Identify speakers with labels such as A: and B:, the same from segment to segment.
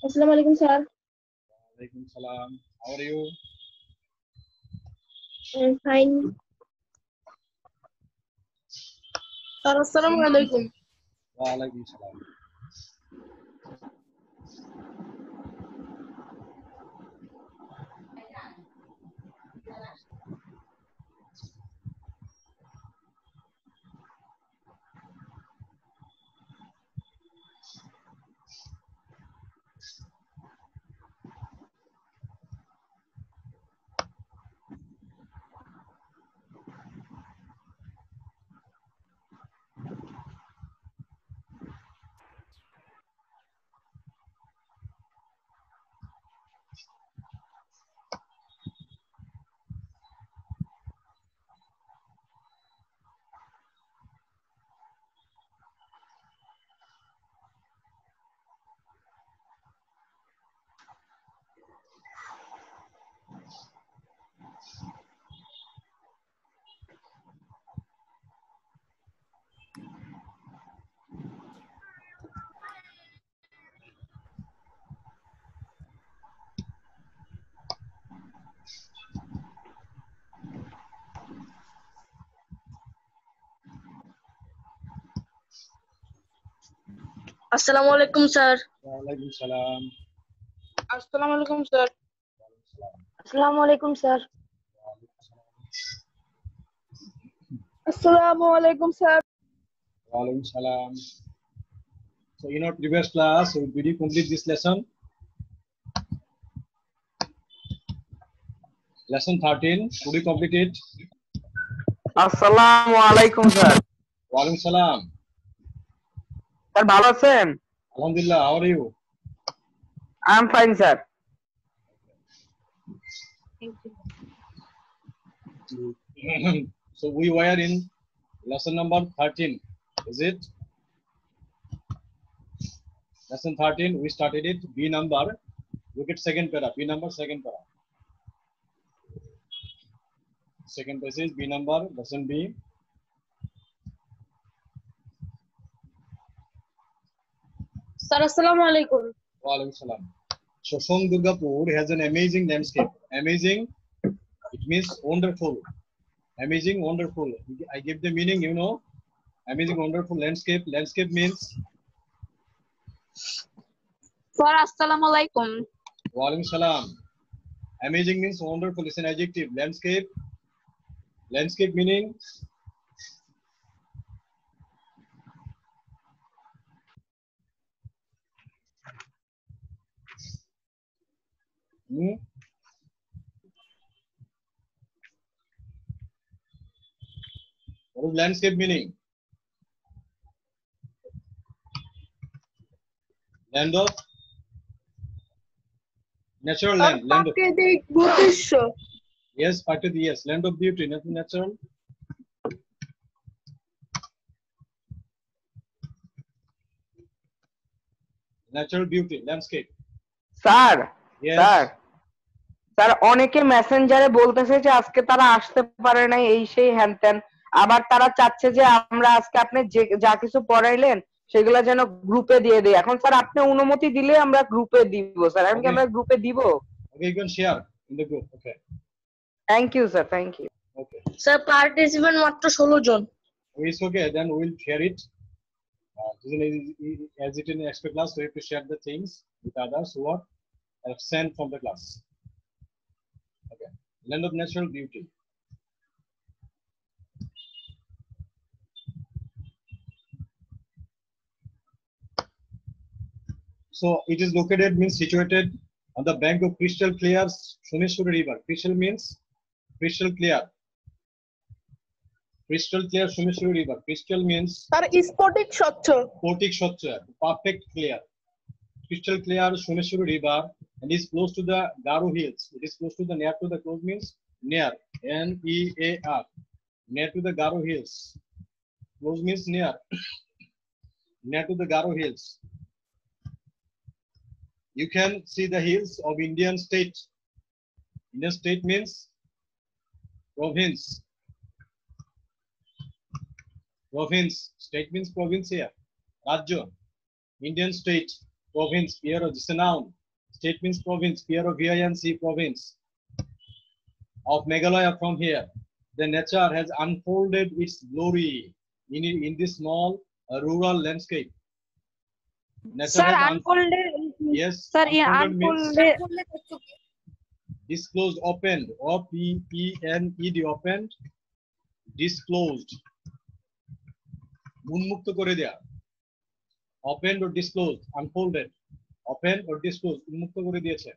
A: Assalamu alaikum, sir.
B: Walaikum salam. How are you?
A: I'm fine.
C: Sir, assalamu alaikum.
B: Walaikum salam.
C: Assalamu alaikum, sir.
B: Walaikum salam.
C: Assalamu alaikum, sir.
A: Assalamu alaikum, sir.
C: Assalamu alaikum, sir.
B: Walaikum salam. So in our previous class, did you complete this lesson? Lesson 13. Could you complete it?
D: আসসালামু আলাইকুম sir.
B: Walaikum salam.
D: Sir ভালো আছেন?
B: Alhamdulillah. How are you?
D: I am fine sir.
A: Thank you.
B: So we were in lesson number 13. Is it? Lesson 13. We started it. B number. Look at second para. B number second para. Second passage. B number. Lesson B.
A: Sir, assalamu alaikum.
B: Walaikum salam. Shoshong Durgapur has an amazing landscape. Amazing, it means wonderful. Amazing, wonderful. I give the meaning, you know. Amazing, wonderful landscape. Landscape means.
C: Sir, assalamu alaikum.
B: Walaikum salam. Amazing means wonderful. It's an adjective. Landscape. Landscape meaning. What is landscape meaning? Land of natural land. Land of,
C: প্রাকৃতিক দৃশ্য।
B: yes, Prakriti, yes. Land of beauty, nothing natural. Natural beauty, landscape.
D: Sir
B: Yes.
D: Sir sir অনেকে মেসেঞ্জারে বলতেছে যে আজকে তারা আসতে পারে নাই এই সেই হ্যান ত্যান, আবার তারা চাচ্ছে যে আমরা আজকে আপনি যা কিছু পড়াইলেন সেগুলো যেন গ্রুপে দিয়ে দিই। এখন স্যার আপনি অনুমতি দিলে আমরা গ্রুপে দিব স্যার। এখন কি
B: Okay.
D: আমরা গ্রুপে দিব?
B: Okay, you can share in the group. Okay.
D: Thank you sir, thank you.
B: Okay.
C: Sir participant মাত্র 16 জন।
B: It's okay. Then we will share it. As it in extra class, so you have to share the things with others who are absent from the class. Okay. Land of natural beauty. So it is located, means situated on the bank of crystal clear Shoneshwari River. Crystal means crystal clear. Crystal clear Shoneshwari River. Crystal means
C: sir স্ফটিক স্বচ্ছ।
B: Sportic Shotcha, perfect clear. Crystal clear Shoneshwari River and is close to the Garo Hills. It is close to the near to the close means near. N-E-A-R. Near to the Garo Hills. Close means near. Near to the Garo Hills. You can see the hills of Indian state. Indian state means province. Province. State means province here. Rajya. Indian state. Province. Here is a noun. State means province. P-R-O-V-I-N-C, province of Meghalaya from here. The nature has unfolded its glory in this small rural landscape. Nature
C: Sir,
B: has
C: unfolded.
B: yes,
C: Sir,
B: unfolded means
C: unfolded.
B: disclosed, opened, O-P-E-N-E-D, opened, disclosed, উন্মুক্ত করে দেয়া, opened or disclosed, unfolded, opened or disclosed, উন্মুক্ত করে দিয়েছে।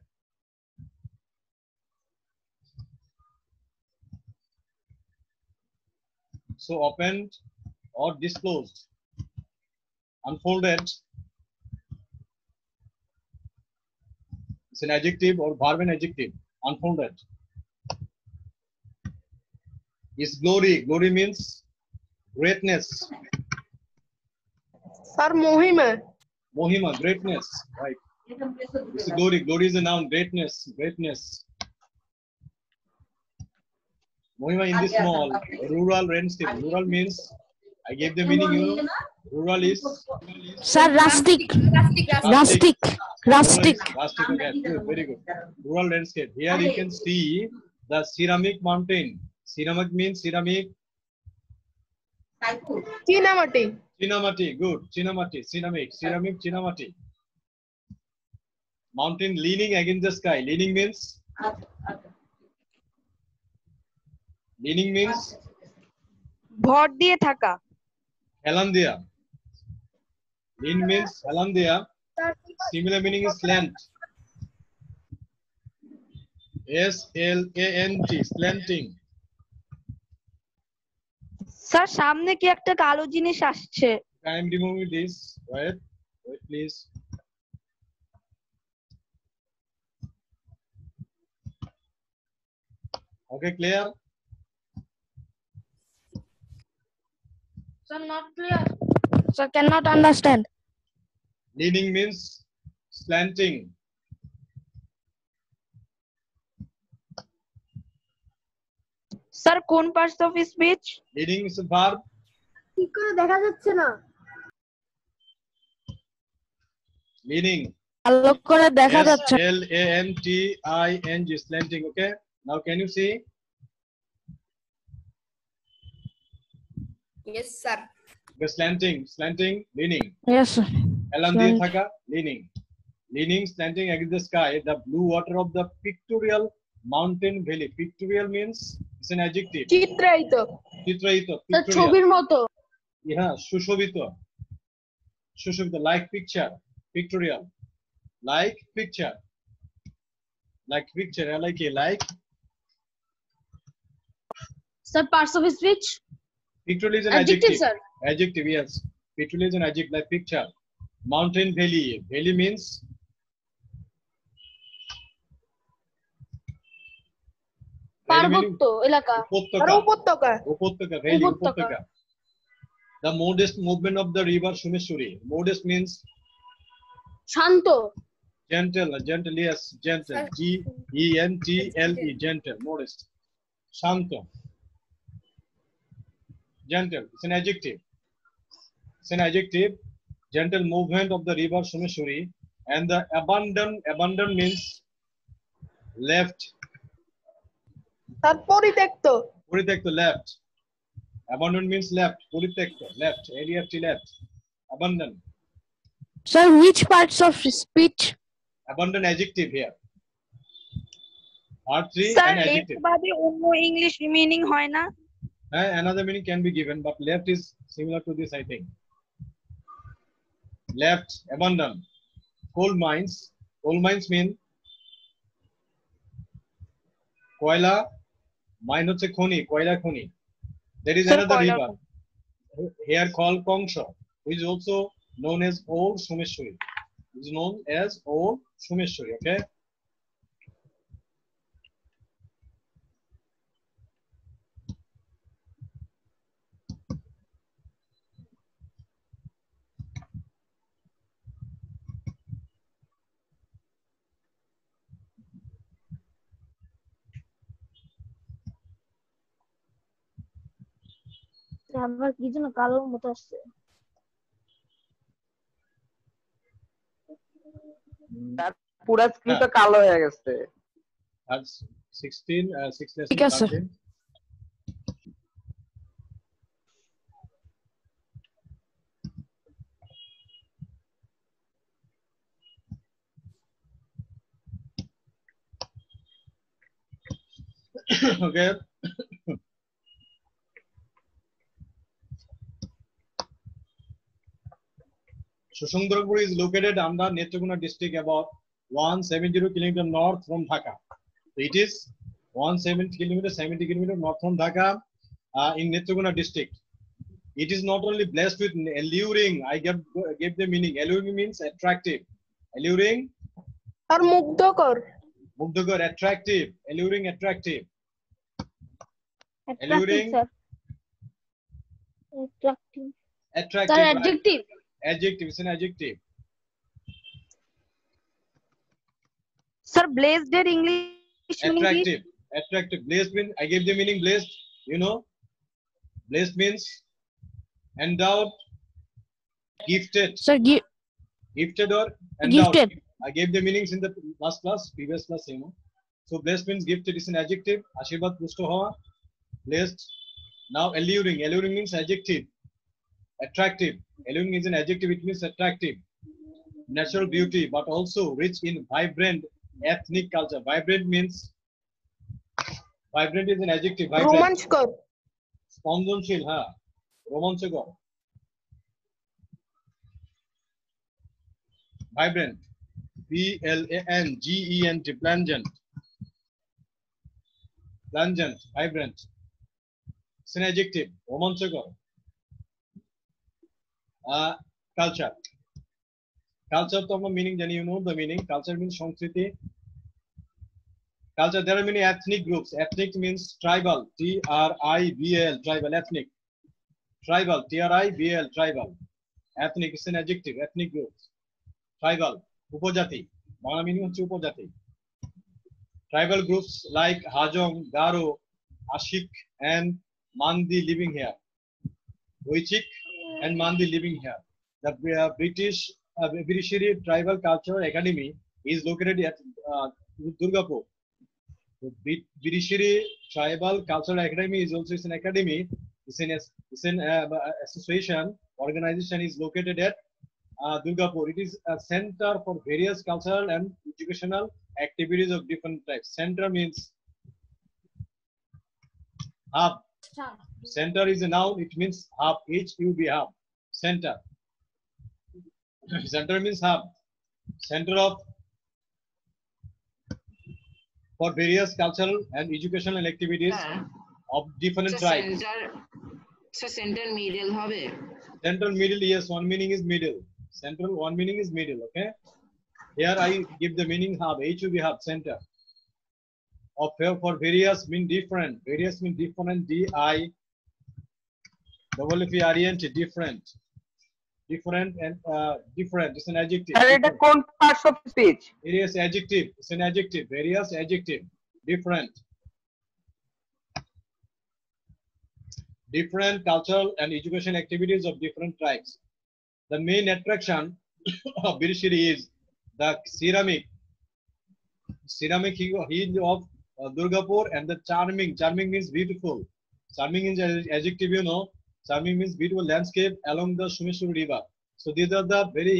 B: So opened or disclosed, unfolded, it's an adjective or verb and adjective, unfolded. Is glory, glory means greatness.
C: Sir, Mohima.
B: Mohima, greatness, right? It's glory, glory is a noun, greatness, greatness. Mohima in this small rural landscape. Rural means, I gave the meaning, you know, rural is
E: Sir, rustic. Rustic. Rustic.
B: Rustic, okay, good, very good. Rural landscape. Here you can see the ceramic mountain. Ceramic means ceramic.
C: Chinamati.
B: Chinamati, good. Chinamati, ceramic, ceramic, Chinamati. Mountain leaning against the sky. Leaning means
C: ভর দিয়ে থাকা।
B: helan dia. Lean means helan dia. Similar meaning is slant. S-L-A-N-T, slanting.
C: Sir সামনে কি একটা কালো জিনিস আসছে?
B: I am removing this. Wait, please. Okay, clear?
A: Sir, not clear.
E: Sir, cannot understand.
B: Leaning means slanting.
C: Sir কোন parts of speech?
B: Leaning is a verb.
A: ঠিক করে দেখা যাচ্ছে না।
B: Leaning.
E: ভালো করে দেখা যাচ্ছে।
B: S-L-A-N-T-I-N-G, slanting. Okay. Now can you see?
A: Yes, sir.
B: The slanting, leaning.
E: Yes, sir.
B: Helan diye thaka, leaning. Leaning, slanting against the sky. The blue water of the pictorial mountain valley. Pictorial means it's an adjective.
C: চিত্রায়িত।
B: Chitraito,
A: sir
B: pictorial.
A: ছবির মতো।
B: Yeah, sushobito. Sushobito, like picture. Pictorial. Like picture. Like picture, like.
A: Sir, parts of speech.
B: Pictorial is an
A: Adjective,
B: adjective.
A: sir.
B: Adjective, yes. Pictorial is an adjective, like picture. Mountain valley. Valley means
A: পার্বত্য এলাকা।
C: উপত্যকা।
B: Upottaka, valley,
A: Upottaka.
B: Upottaka. The modest movement of the river Shumeshwari. Modest means
A: Shanto.
B: gentle, yes, gentle. G-E-N-T-L-E, gentle, modest. Shanto. Gentle, it's an adjective. It's an adjective. Gentle movement of the river Shumeshwari. And the abandon means left.
C: তার পরিত্যক্ত।
B: Puritekto, left. Abandon means left. Puritekto, left. A-D-F-T, left. Abandon.
E: Sir, which parts of speech?
B: Abandon adjective here. R3
C: sir
B: and
C: এর
B: adjective.
C: বাদে অন্য English meaning হয় না?
B: Another meaning can be given, but left is similar to this, I think. Left, abandon. Coal mines. Coal mines mean koila. Mine hoche khoni, koila khoni. There is
C: Sir,
B: another
C: koila
B: river here called Kongsho, which is also known as Old Shumeshwari. Is known as Old Shumeshwari. Okay.
A: আমার কি যেন কালোর মতো আসছে।
D: পুরো screen তো কালো হয়ে গেছে।
B: That's 16, 6 less
E: ঠিক
B: than
E: আছে।
B: 13. Okay. Shoshangrapur is located under Netraguna district about 170 km north from Dhaka. It is 170 km north from Dhaka in Netraguna district. It is not only blessed with alluring, I gave the meaning. Alluring means attractive. Alluring,
C: আর মুগ্ধকর।
B: Mugdhakar, attractive. Alluring, attractive.
A: Attractive,
B: Alluring.
A: sir. Attractive.
B: Attractive.
A: Sir,
B: right?
A: adjective.
B: Adjective, it's an adjective.
C: Sir blessed এর English meaning কি?
B: Attractive. Attractive. Blessed means, I gave the meaning blessed. You know, blessed means endowed, gifted,
E: Sir,
B: gifted or endowed.
E: Gifted.
B: I gave the meanings in the last class, previous class, you know. So blessed means gifted is an adjective. Ashirvad pusto hawa, blessed. Now alluring. Alluring means adjective. Attractive. Alluring is an adjective. It means attractive. Natural beauty, but also rich in vibrant ethnic culture. Vibrant means, vibrant is an adjective. Vibrant.
C: রোমাঞ্চকর।
B: স্পন্দনশীল, হ্যাঁ, রোমাঞ্চকর। Vibrant, plangent, plangent, plangent, vibrant. It's an adjective, রোমাঞ্চকর। Culture, culture তো আমরা meaning জানি, you know the meaning. Culture means সংস্কৃতি। Culture, there are many ethnic groups. Ethnic means tribal, tribal, tribal, ethnic. Tribal, tribal, tribal. Ethnic is an adjective, ethnic groups. Tribal, উপজাতি, Bangla meaning হচ্ছে উপজাতি. Tribal groups like Hajong, Garo, Ashik and Mandi living here. Oichik and Mandi living here. The British Birishiri Tribal Cultural Academy is located at Durgapur. The Birishiri Tribal Cultural Academy is also an academy. It's an association, organization is located at Durgapur. It is a center for various cultural and educational activities of different types. Center means hub. Center is a noun. It means hub. H-U-B, hub. Center. Center means hub. Center of for various cultural and educational activities of different tribes.
F: Center middle হবে।
B: Central middle, yes, one meaning is middle. Central, one meaning is middle, okay? Here I give the meaning hub, H-U-B, hub, center. Of for various mean different. Various mean different, D-I-double-F-E-R-E-N-T, different. Different and different, it's an adjective.
D: আর এটা কোন parts of speech?
B: Various adjective, it's an adjective. Various adjective, different. Different cultural and education activities of different tribes. The main attraction of Birishiri is the ceramic hill of Durgapur and the charming. Charming means beautiful. Charming is an adjective, you know. Charming means beautiful landscape along the Shumeshwar river. So these are the very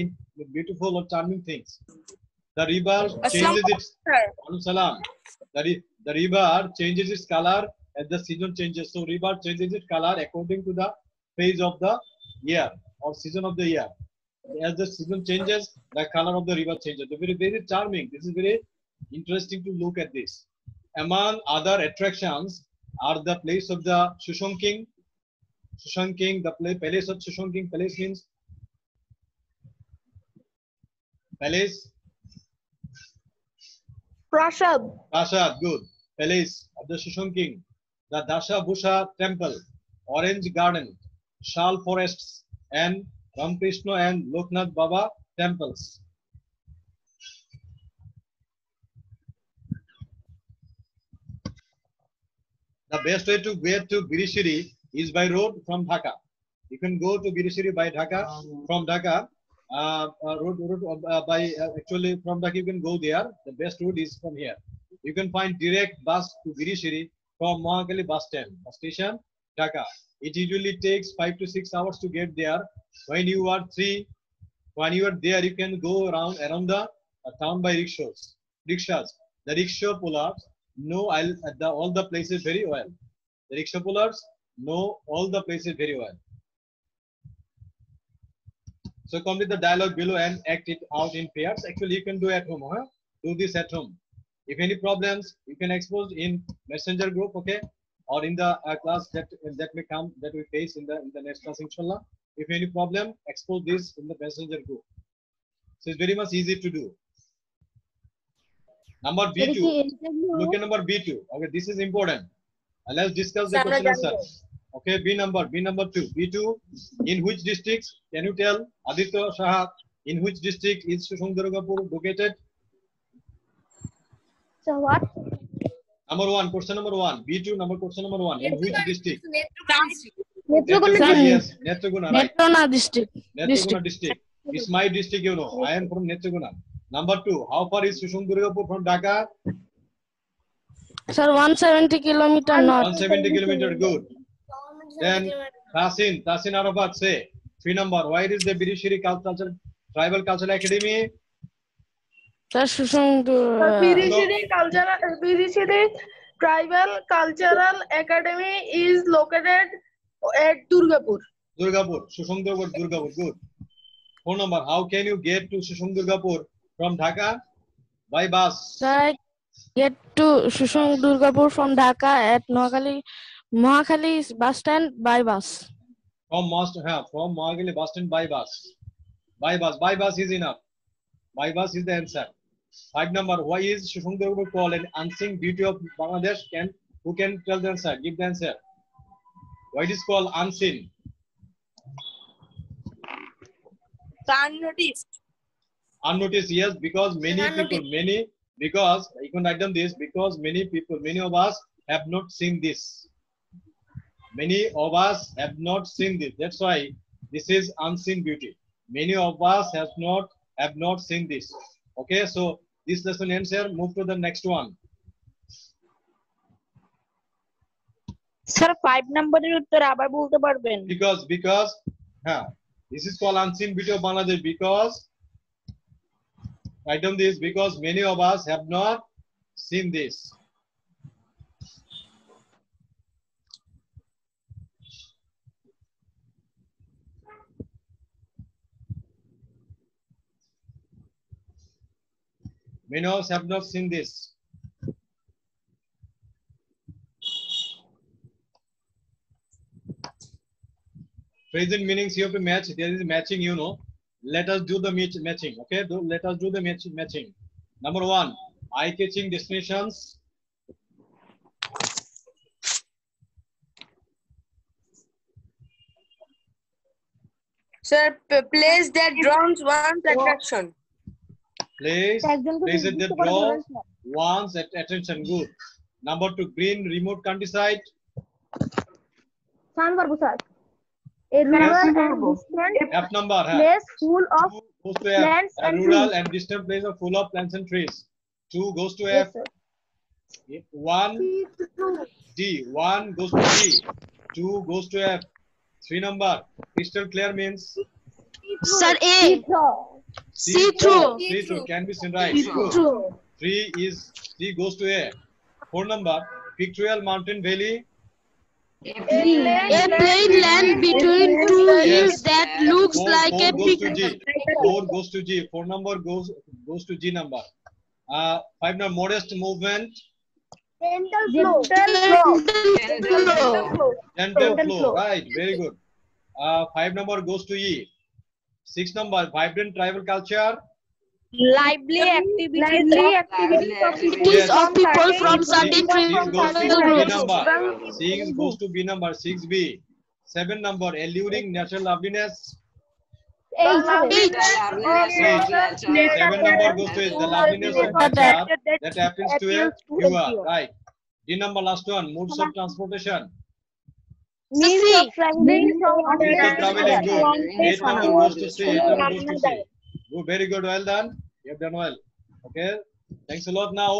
B: beautiful or charming things. The river changes its the river changes its color as the season changes. So river changes its color according to the phase of the year or season of the year. As the season changes, the color of the river changes. So very, very charming. This is very interesting to look at this. Among other attractions are the place of the Shoshan King. Shoshan King, the palace of Shoshan King. Palace means palace.
C: প্রাসাদ।
B: Prasad, good. Palace of the Shoshan King. The Dasha Bhusha Temple, Orange Garden, Shal Forests, and Ramkrishna and Loknath Baba temples. The best way to get to Birishiri is by road from Dhaka. You can go to Birishiri by Dhaka, from Dhaka. Actually from Dhaka you can go there. The best route is from here. You can find direct bus to Girishiri from Mohakali bus stand, bus station, Dhaka. It usually takes 5 to 6 hours to get there. When you are there, you can go around the town by rickshaws. The rickshaw pullers know all the places very well. The rickshaw pullers know all the places very well. So complete the dialogue below and act it out in pairs. Actually, you can do at home. Do this at home. If any problems, you can expose in messenger group, okay, or in the class that we face in the next class, inshallah. If any problem, expose this in the messenger group. So it's very much easy to do. Number B2. Look at number B2. Okay, this is important. Let's discuss the question answer. Okay, B number 2. B2. In which districts? Can you tell Aditya Shah? In which district is Shusungdurgapur located?
A: So what?
B: Number 1. Question number 1. B2. Question number 1. In which district?
A: Netroguna.
B: Yes, Netroguna. Right.
E: Netrona district.
B: Netroguna district. It's my district, you know. I am from Netroguna. Number 2. How far is Shusungdurgapur from Dhaka?
E: Sir, 170 kilometer north.
B: 170 kilometer. Good. Then Tasin Arafat say 3 number. Why is the Birishiri Tribal Cultural Academy?
E: Sir, Shusungdur.
G: Birishiri Tribal Cultural Academy is located at Durgapur.
B: Shusungdurgapur, Durgapur. Good. 4 number. How can you get to Shusungdurgapur from Dhaka? By bus.
E: Sir, I get to Shusungdurgapur from Dhaka at Mohakali bus stand by bus.
B: From Mohakali bus stand by bus. By bus is enough. By bus is the answer. 5 number. Why is Shusungdurgapur called an unseen beauty of Bangladesh? Who can tell the answer? Give the answer. Why it is called unseen? Unnoticed, yes, because many because you can write down this, because many of us have not seen this. Many of us have not seen this. That's why this is unseen beauty. Many of us have not seen this. Okay, so this lesson ends here. Move to the next one.
C: Sir, 5 নম্বরের উত্তর আবার বলতে পারবেন?
B: Because this is called unseen beauty of Bangladesh, because write down this, because many of us have not seen this. Many of us have not seen this. Present meanings you have to match. There is matching, you know. Let us do the matching. Okay, let us do the matching. Number 1, eye-catching destinations.
G: Sir, place that draws one's attraction.
B: Place that draws one's attention. Good. Number 2, green remote countryside.
A: Sanvarbu, sir. A rural and distant
B: F number.
A: place full of
B: Goes to
A: plants
B: a
A: and
B: rural
A: trees.
B: and distant place of full of plants and trees. 2 goes to
A: Yes,
B: F.
A: sir.
B: 1 D. 1 goes to D. 2 goes to F. 3 number. Crystal clear means
E: Sir, A.
B: see through. Can be seen, right? Good. 3 goes to A. 4 number. Pictorial mountain valley.
E: A plain land between two hills that looks like a
B: goes to
E: picture.
B: G. 4 goes to G. 4 number goes to G number. 5 number. Modest movement.
A: Gentle
B: Flow. Right. Very good. 5 number goes to E. 6 number. Vibrant tribal culture.
C: Lively activities
E: Activities of people from certain tribal groups.
B: 6 goes to B number. 6B. 7 number. Alluring natural loveliness. 7 number goes to the loveliness of nature that happens to a viewer. Right. D number, last one. Modes of transportation.
A: Means of traveling from one
B: Means
A: place
B: of
A: to
B: traveling,
A: another.
B: good.
A: One place
B: 8 number
A: to
B: goes to C. 8 number
A: another.
B: goes to C. Good, very good, well done. You have done well. Okay, thanks a lot. Now,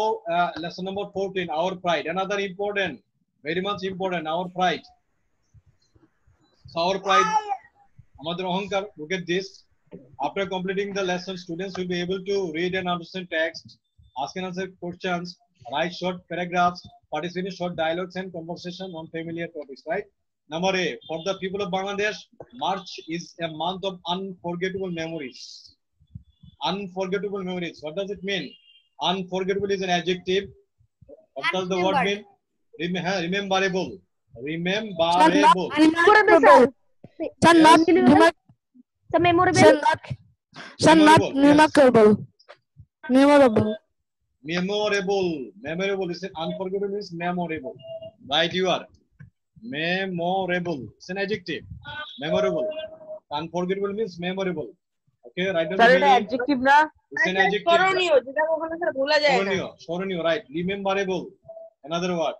B: lesson number 14, our pride. Another important, very much important, our pride. So our pride, Amadir Ahankar, look at this. After completing the lesson, students will be able to read and understand text, ask and answer questions, write short paragraphs, participate in short dialogues and conversation on familiar topics, right? Number A, for the people of Bangladesh, March is a month of unforgettable memories. Unforgettable memories. What does it mean? Unforgettable is an adjective. What does the word mean? Rememberable. Rememberable.
E: Unremarkable. Sir, not remark.
A: The memorable.
E: Sir, not
B: Memorable, yes.
E: remarkable. Memorable.
B: Memorable. Memorable is unforgettable means memorable. Right, you are. Memorable. It's an adjective. Memorable. Unforgettable means memorable. Okay, right down
D: sir
B: the
D: এটা
B: meaning.
D: Adjective না?
B: It's an adjective.
G: স্মরণীয়, যেটা কখনো sir ভোলা যায় না।
B: Shoranio, right. Rememberable. Another word.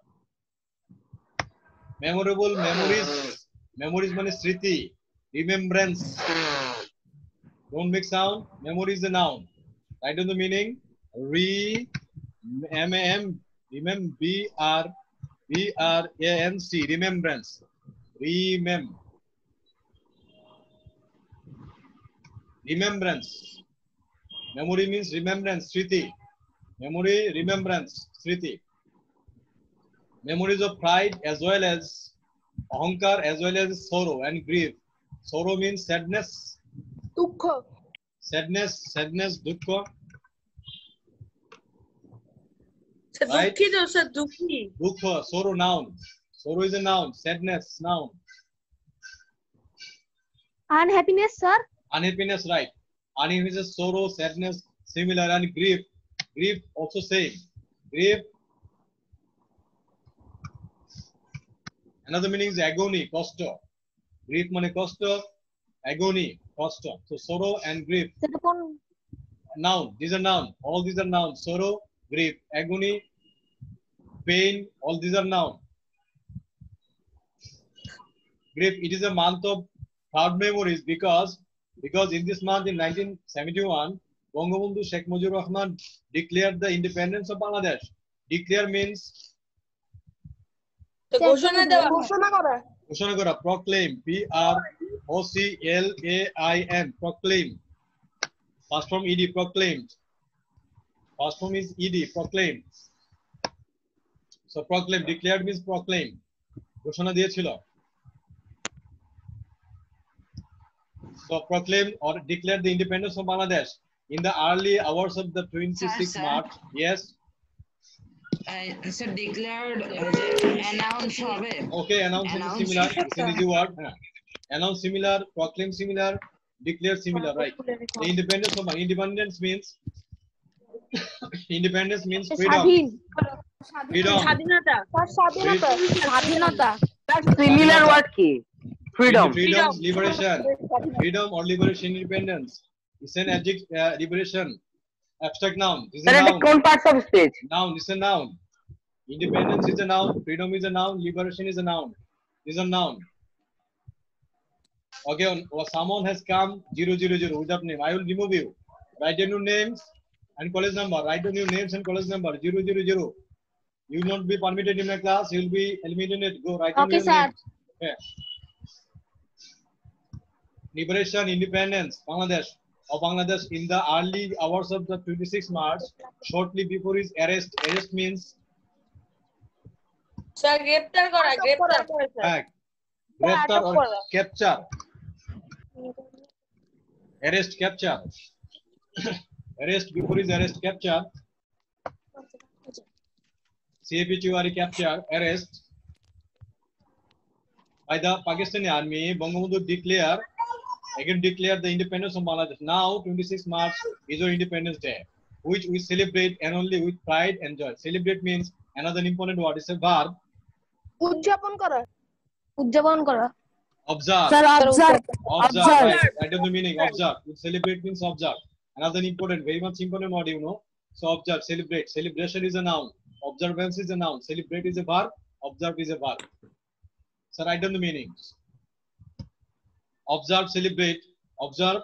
B: Memorable, memories. Memories means sriti. Remembrance. Don't make sound. Memory is a noun. Write down the meaning. B-R-A-N-C. Remembrance. Remembrance. Memory means remembrance. Sriti. Memory, remembrance. Sriti. Memories of pride as well as ahankar as well as sorrow and grief. Sorrow means sadness.
G: দুঃখ।
B: Sadness, dukkha.
G: Sir
B: Right.
G: দুঃখিত, sir দুঃখী।
B: Dukkha, sorrow, noun. Sorrow is a noun. Sadness, noun.
A: Unhappiness, sir.
B: Unhappiness, right. Unhappiness is sorrow, sadness, similar, and grief. Grief also same. Grief. Another meaning is agony, kosta. Grief mane kosta, agony, kosta. So sorrow and grief.
A: সেটা কোন
B: Noun. These are noun. All these are noun. Sorrow, grief, agony, pain. All these are noun. Grief. It is a month of proud memories because in this month in 1971, Bangabandhu Sheikh Mujibur Rahman declared the independence of Bangladesh. Declare means
G: তো ঘোষণা দেওয়া, ঘোষণা করা।
B: ঘোষণা করা, proclaim, Proclaim, proclaim. First form ed, proclaimed. First form is ed, proclaim. So proclaim, declared means proclaim. ঘোষণা দিয়েছিল. So proclaim or declare the independence of Bangladesh in the early hours of the 26th
F: Sir.
B: March. Yes.
F: So declared announce হবে।
B: Okay, announce is
F: Announce.
B: similar. It's an easy word. Announce similar, proclaim similar, declare similar, right? The independence means independence means freedom.
A: স্বাধীন
B: Freedom.
G: স্বাধীনতা।
E: স্বাধীনতা।
D: Similar word কি? Freedom.
B: Freedom, liberation. Freedom or liberation, independence. It's an adjective, liberation. Abstract noun. This is
D: sir
B: a
D: এটা
B: noun.
D: কোন parts of speech?
B: Noun. It's a noun. Independence is a noun. Freedom is a noun. Liberation is a noun. This is a noun. Okay, someone has come 000 without name. I will remove you. Write down your names and college number. Write down your names and college number 000. You will not be permitted in my class. You will be eliminated. Go write down
A: Okay,
B: your
A: sir.
B: names. Okay. Liberation, independence, Bangladesh in the early hours of the 26th March, shortly before his arrest. Arrest means
G: sir গ্রেপ্তার করা, গ্রেপ্তার করা sir.
B: graftar
G: atak
B: or
G: kora.
B: capture. Arrest, capture. Arrest, before his arrest, capture. CAPTURE, capture, arrest. By the Pakistani army, Bangabandhu declare the independence of Bangladesh. Now, 26 March is our Independence Day, which we celebrate annually with pride and joy. Celebrate means another important word. It's a verb.
G: উদযাপন করা।
A: উদযাপন করা
B: Observe.
E: Sir, observe.
B: Observe. Right. That is the meaning. Observe. Celebrate means observe. Another important, very much important word, you know. So observe, celebrate. Celebration is a noun. Observance is a noun. Celebrate is a verb. Observe is a verb. So write down the meanings. Observe, celebrate. Observe.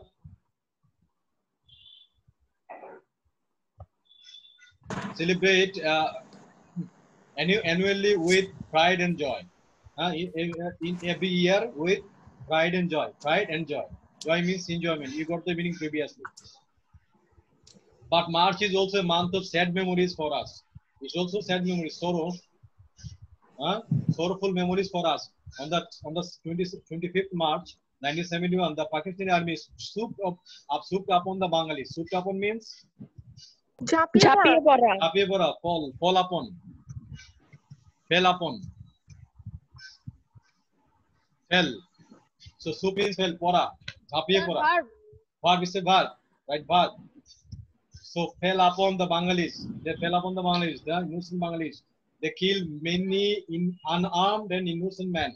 B: Celebrate annually with pride and joy. In every year with pride and joy. Pride and joy. Joy means enjoyment. You got the meaning previously. But March is also a month of sad memories for us. It's also sad memories, sorrow. Sorrowful memories for us. On the 25th March 1971, the Pakistani army swooped upon the Bengalis. Swooped upon means
C: ঝাঁপিয়ে পড়া
B: ঝাঁপিয়ে পড়া, fall upon, fell upon, fell. So swoop means fell, পড়া, ঝাঁপিয়ে পড়া. Verb is a verb, right? Verb. So fell upon the Bengalis. They fell upon the Bengalis, the innocent Bengalis. They killed many unarmed and innocent men.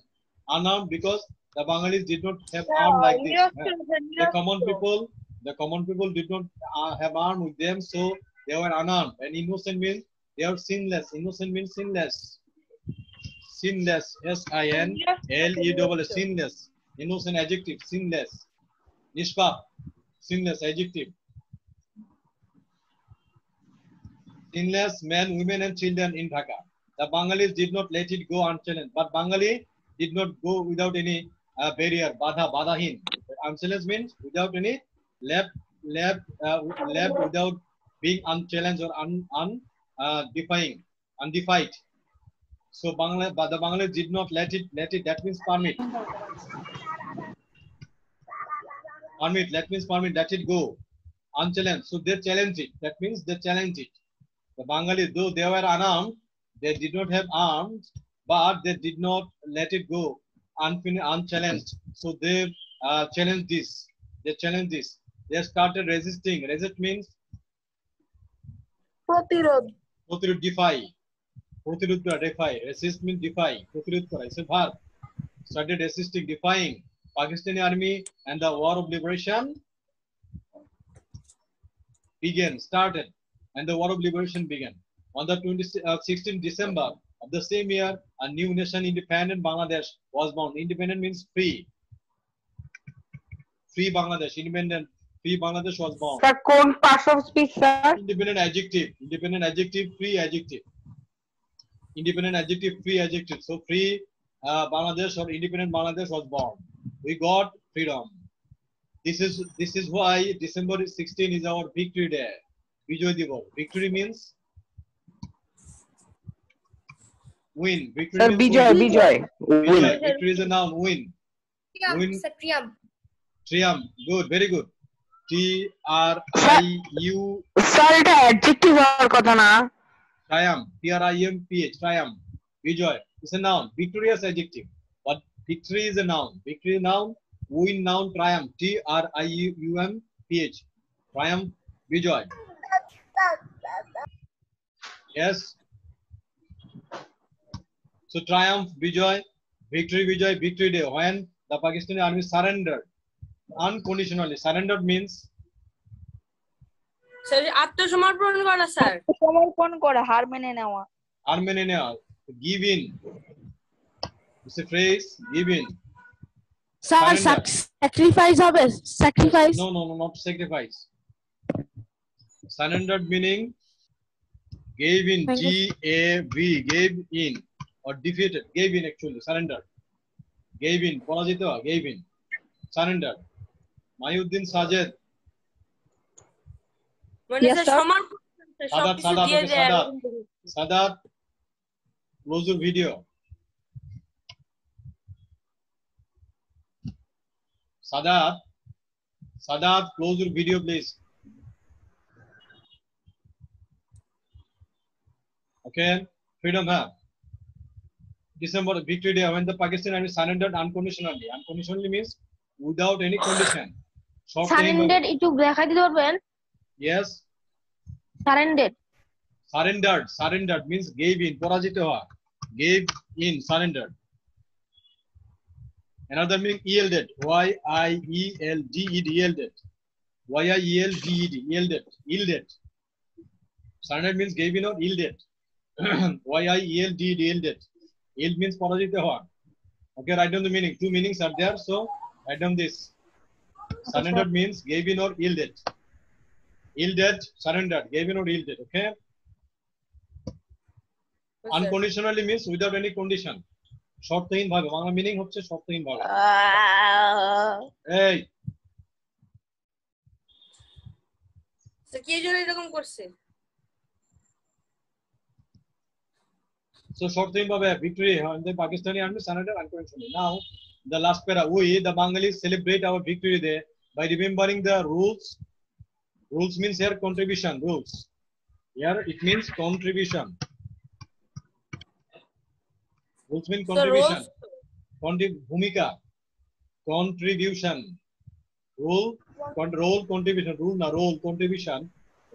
B: Unarmed because the Bengalis did not have arms like this. The common people did not have arms with them, so they were unarmed. And innocent means they are sinless. Innocent means sinless. Sinless. S-I-N-L-E-S-S. Sinless. Innocent adjective. Sinless. Nishpap. Sinless adjective. Sinless men, women, and children in Dhaka. The Bengalis did not let it go unchallenged, but Bengali did not go without any barrier. Badahin. Unchallenged means without any left without being unchallenged or undefied. So the Bengalis did not let it. That means permit. Permit. That means permit. Let it go unchallenged. So they challenged it. That means they challenged it. The Bengalis, though they were unarmed, they did not have arms, but they did not let it go unchallenged. So they challenged this. They challenged this. They started resisting. Resist means
G: প্রতিরোধ
B: defy. Defy. Resist means defy. It's a verb. Started resisting, defying Pakistani army, and the war of liberation started. And the war of liberation began. On the 16th December of the same year, a new nation, independent Bangladesh, was born. Independent means free. Free Bangladesh, independent, free Bangladesh was born.
D: Sir, কোন pass of speech, sir?
B: Independent adjective, free adjective. Independent adjective, free adjective. So free Bangladesh or independent Bangladesh was born. We got freedom. This is why December 16 is our victory day. Bijoy Divas. Victory means win. Victory
D: Sir,
B: means
D: Bijoy. Win.
B: Victory is a noun. Win. Win. Triumph. Good. Very good. T-R-I-U.
D: Sir, এটা adjective হওয়ার কথা না.
B: Triumph. T-R-I-M-P-H. Triumph. Bijoy. It's a noun. Victorious adjective. But victory is a noun. Victory noun. Win noun. Triumph. T-R-I-U-M-P-H. Triumph. Bijoy. Yes. So triumph, Bijoy, victory day. When the Pakistani army surrendered unconditionally. Surrendered means
G: sir আত্মসমর্পণ করা sir
C: সমর্পণ করা হার মেনে নেওয়া
B: give in. It's a phrase, give in.
E: Sir, sacrifice হবে, sacrifice.
B: No, not sacrifice. Surrendered meaning gave in, G-A-V, gave in, or defeated, gave in actually, surrendered. Gave in, Parajita, gave in, surrendered. Mayuddin Sajed.
C: Yes, sir.
B: Sadat, close your video. Sadat, close your video, please. Okay, freedom, huh? December victory day when the Pakistan army surrendered unconditionally. Unconditionally means without any condition.
A: Surrendered একটু দেখাই দিতে পারবেন?
B: Yes. Surrendered means gave in. Porajito ha. Gave in, surrendered. Another meaning yielded. Y-I-E-L-D-E-D, yielded. Y-I-E-L-D-E-D, yielded. Surrendered means gave in or yielded. Y-I-E-L-D-E-D, yielded. Yield means Porajito ha. Okay, write down the meaning. Two meanings are there, so write down this. Surrendered means gave in or yielded. Yielded, surrendered, gave in or yielded. Okay. Unconditionally means without any condition. শর্তহীন ভাবে, Bangla meaning হচ্ছে শর্তহীন ভাবে। এই
G: তো কি জন্য এরকম করছে?
B: So shortহীন ভাবে victory in the Pakistani army surrendered unconditionally. Now the last para, we the Bengalis celebrate our victory day by remembering the rules. Rules means here contribution. Rules here it means contribution. Rules mean contribution. Bhumika, contribution. Role, contribution. Rule na role, contribution.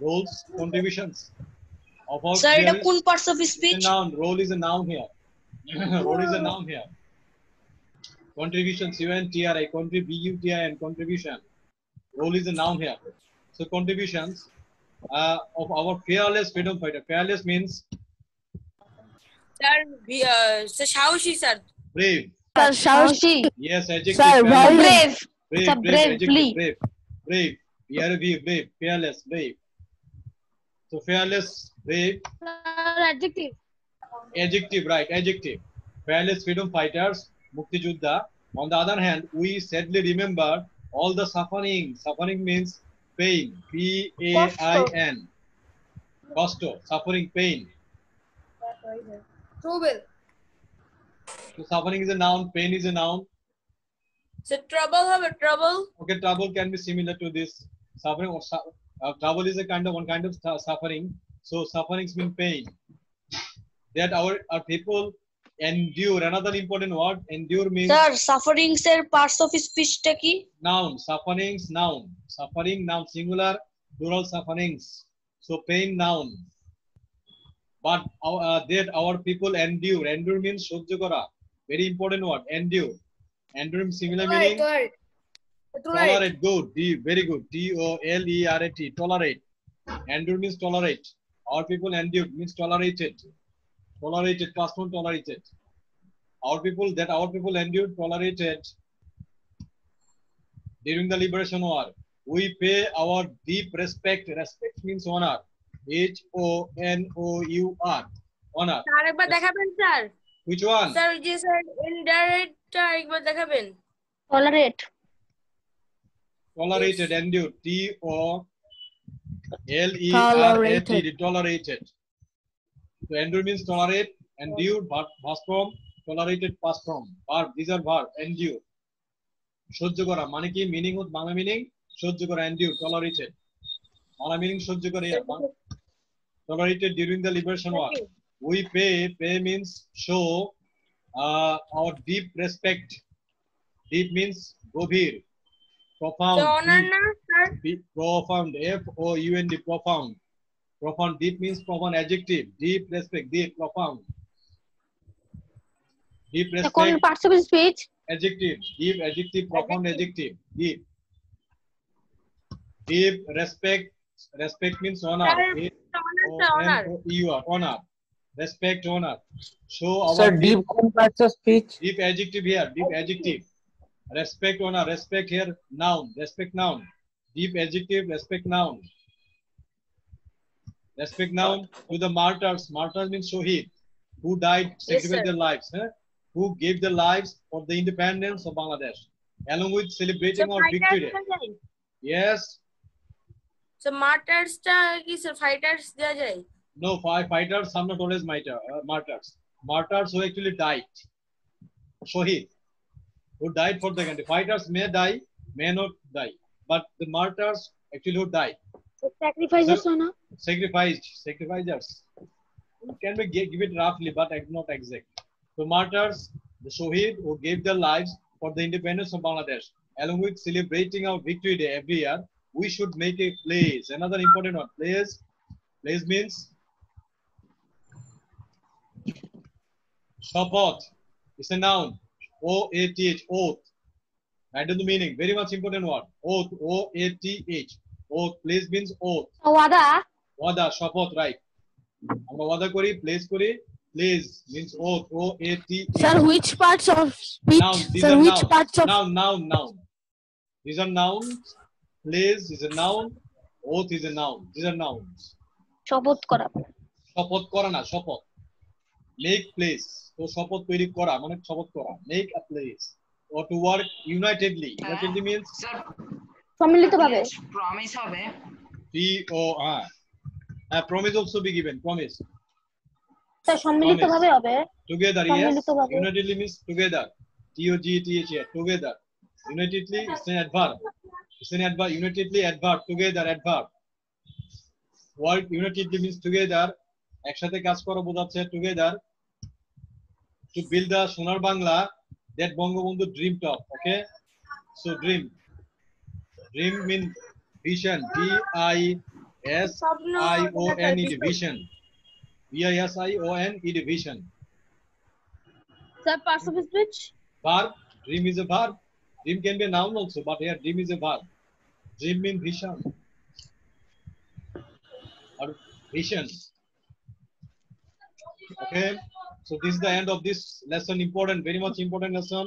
B: Roles, contributions. Of all
H: Sir,
B: there
H: the kun parts of
B: is
H: speech.
B: a noun. Role is a noun here. Role is a noun here. Contribution, CONTRI, BUTIN, contribution. Role is a noun here. So contributions of our fearless freedom fighter. Fearless means
G: sir সাহসী sir.
B: brave.
E: Sir, সাহসী।
B: Yes, adjective.
E: Sir,
B: fearless.
H: Brave.
B: Brave,
H: Sir,
B: brave, adjective,
H: bravely.
B: brave, brave, brave, fearless, brave. So fearless, brave,
A: Adjective.
B: adjective, right? Adjective. Fearless freedom fighters, Mukti Juddha. On the other hand, we sadly remember all the suffering. Suffering means pain. PAIN. Kosto, suffering, pain.
G: Trouble.
B: So suffering is a noun. Pain is a noun.
G: Sir trouble হবে, trouble.
B: Okay, trouble can be similar to this. Suffering or trouble is a one kind of suffering. So sufferings mean pain. That our people endure. Another important word, endure means
H: Sir, sufferings এর parts of speech টা কি?
B: noun. Sufferings, noun. Suffering, noun, singular, plural sufferings. So pain, noun. But that our people endure. Endure means সহ্য করা. Very important word. Endure. Endure means similar meaning. Tolerate, good. Very good. TOLERATE. Tolerate. Endure means tolerate. Our people endured means tolerated. Tolerated, past one, tolerated. Our people endured, tolerated during the liberation war. We pay our deep respect. Respect means honor. HONOUR. Honor.
G: Sir একবার দেখাবেন sir.
B: Which one?
G: Sir ওই যে sir ইনডাইরেক্টটা একবার দেখাবেন।
A: Tolerate.
B: Tolerated, endured. TOLERATED. Tolerated. So endure means tolerate, endured, past form, tolerated, past form. Verb, these are verb, endure. সহ্য করা মানে কি? মিনিং হচ্ছে বাংলা মিনিং সহ্য করা, endure, tolerated. বাংলা মিনিং সহ্য করে, tolerated during the liberation war. We pay means show our deep respect. Deep means গভীর, profound.
G: অনার না sir?
B: Profound, FOUND, profound. Profound, deep means profound, adjective. Deep respect, deep, profound. Deep
A: The kun
B: respect,
A: parts of speech.
B: adjective. Deep, adjective, profound, adjective. Deep. Deep respect. Respect means honor.
G: Honour.
B: Honor. Respect, honor. Show our
I: Sir, deep parts of speech.
B: Deep adjective here. Deep adjective. Respect, honor. Respect here. Noun. Respect, noun. Deep adjective. Respect, noun. Respect, noun to the martyrs. Martyrs means shohid, who died, sacrificed their lives, who gave their lives for the independence of Bangladesh, along with celebrating our victory day. Yes.
G: So martyrsটা কি sir fighters দেয়া যায়?
B: No, fighters, some not always martyrs. Martyrs who actually died. Shohid, who died for the country. Fighters may die, may not die. But the martyrs actually who died.
A: Sacrifices
B: So,
A: or no?
B: Sacrificers. Can we give it roughly, but not exact. So martyrs, the Shohid who gave their lives for the independence of Bangladesh, along with celebrating our victory day every year, we should make a place. Another important one, place. Place means Shapath. It's a noun. OATH, oath. Write down the meaning. Very much important word. Oath. OATH. Oath. Place means oath.
A: Wada.
B: Wada, shapath, right. আমরা ওয়াদা করি, place করি, Please means oath. O-A-T.
E: Sir, which parts of speech?
B: Noun. These
E: Sir,
B: are
E: which
B: nouns.
E: parts of
B: Noun. These are nouns. Place is a noun. Oath is a noun. These are nouns.
C: শপথ করা
B: শপথ করা না, শপথ। Make place. তো শপথ তৈরি করা মানে শপথ করা। Make a place. Or to work unitedly. Unitedly means
F: sir
C: সম্মিলিতভাবে
F: প্রমিস হবে
B: P-O-R. Promise also be given. Promise.
C: Sir সম্মিলিতভাবে হবে
B: Together, yes.
C: সম্মিলিতভাবে।
B: Unitedly means together. T-O-G-T-H-E. Together. Unitedly, it's an adverb. It's an adverb. Unitedly, adverb. Together, adverb. Work unitedly means together. একসাথে কাজ করা বোঝাচ্ছে together. To build the Sonar Bangla that Bangabandhu dreamed of. Okay. So dream. Dream means vision. V-I-S-I-O-N-E. Vision. V-I-S-I-O-N-E. Vision.
C: Sir parts of speech
B: Verb. Dream is a verb. Dream can be a noun also, but here dream is a verb. Dream means vision. Or vision. Okay. So this is the end of this lesson. Important, very much important lesson.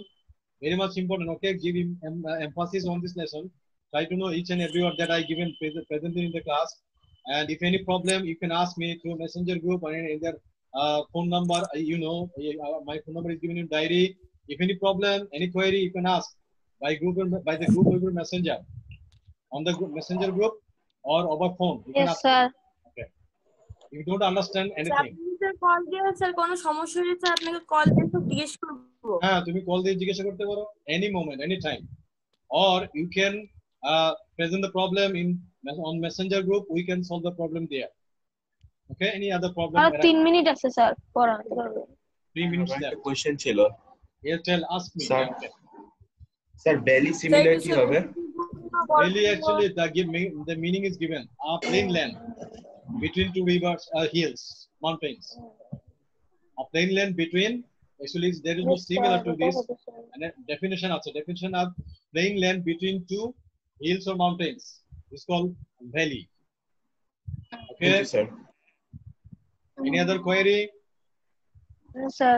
B: Very much important. Okay. Give him emphasis on this lesson. Try to know each and every word that I given presently in the class. And if any problem, you can ask me through messenger group or in their phone number. You know, my phone number is given in diary. If any problem, any query, you can ask by the group over messenger, on the messenger group or over phone. You can
C: Yes,
B: ask.
C: sir.
B: Okay. If you don't understand anything,
G: sir call দিয়ে sir কোনো সমস্যা হলে sir আপনাকে call দিয়ে তো জিজ্ঞেস করবো।
B: হ্যাঁ তুমি কল দিয়ে জিজ্ঞাসা করতে পারো any moment, any time, or you can present the problem on messenger group. We can solve the problem there. Okay. Any other problem?
C: R 3 minute আছে স্যার পড়াতে পারবেন
B: 3 minutes left.
J: কোশ্চেন ছিল
B: Yes, tell, ask me.
J: Sir.
B: Yeah, okay.
J: Sir valley similar কি হবে
B: Really, actually, the meaning is given. A plain land between two rivers, hills, mountains. A plain land between, actually, there is no similar to this. And a definition also. Definition of plain land between two hills or mountains. It's called valley. Okay.
J: Thank you sir
B: Any other query?
C: Sir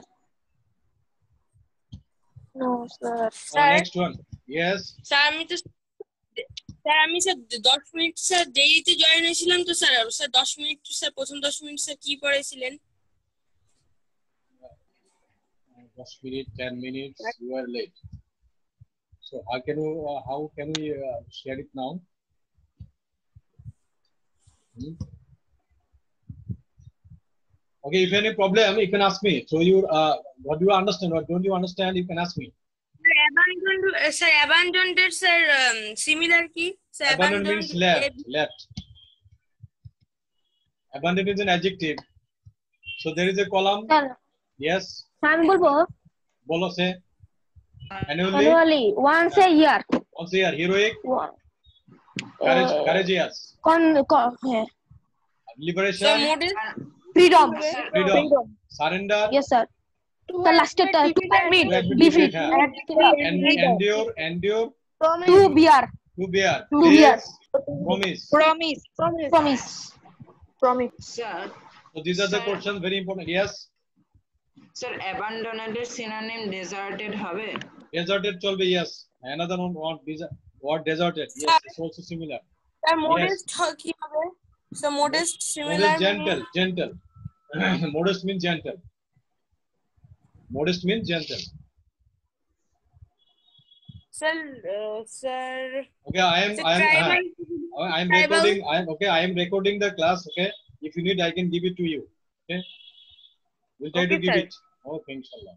C: no sir
B: Oh, next one. Yes.
G: Sir আমি sir 10 minute sir দেরিতে join হয়েছিলাম তো sir 10 minute sir প্রথম 10 minute sir কি পড়াইছিলেন
B: 10 minutes, 10 minutes, you are late. So how can we share it now? Okay, if any problem, you can ask me. So what do you understand? What don't you understand? You can ask me.
G: abandoned sir similar কি sir
B: Abandoned means left. Abandoned is an adjective. So there is a column.
C: Sir
B: Yes.
C: আমি বলবো
B: Bolo say. Annually.
C: annually once a year
B: Also here, heroic, courageous,
C: হ্যাঁ
B: liberation,
G: sir model
C: freedom
B: freedom, surrender,
C: yes sir the last to admit
B: to
C: be
B: admit,
C: free
B: endure,
C: to bear
B: to bear,
C: To bear.
B: promise.
C: promise
F: sir
B: So these are the questions, very important. Yes.
F: Sir abandoned এর synonym deserted হবে
B: Deserted shall be yes. Another one, what deserted? Yes, it's also similar.
G: Sir modest কি হবে sir modest
B: Modest,
G: similar
B: gentle. Modest means gentle. Modest means gentle.
G: Sir
B: Okay, I am recording the class. Okay, if you need, I can give it to you. Okay, we'll try to
G: Okay,
B: give
G: sir.
B: it. Okay, inshallah.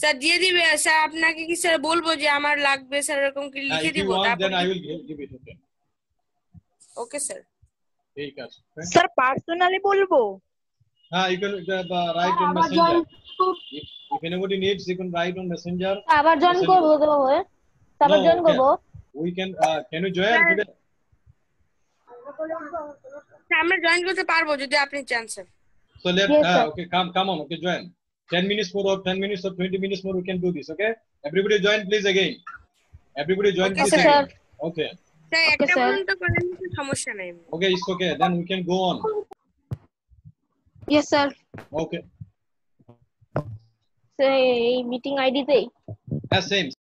G: Sir দিয়ে দিবে sir আপনাকে কি sir বলবো যে আমার লাগবে sir এরকম কি লিখে
B: If
G: দিব
B: you want,
G: তারপর
B: then I will give it. Okay.
G: Okay sir
B: ঠিক আছে. Okay.
C: স্যার পার্সোনালি বলবো
B: You can write on messenger. If anybody needs, you can write on messenger.
C: আবার জয়েন করব কিভাবে আবার জয়েন করব
B: We can you join today?
G: Sir আমরা join করতে পারবো যদি আপনি চান sir
B: So let
C: Yes, sir.
B: okay, come on. Okay, join. 10 minutes more or 10 minutes or 20 minutes more, we can do this. Okay, everybody join, please again. Everybody join,
G: Okay,
B: please
C: sir.
B: again. Okay.
G: Sir একটা
C: sir.
G: পর্যন্ত করেন সমস্যা নেই
B: Okay, it's okay. Then we can go on.
C: yes sir
B: Okay.
A: এই meeting আইডিতেই
B: হ্যাঁ same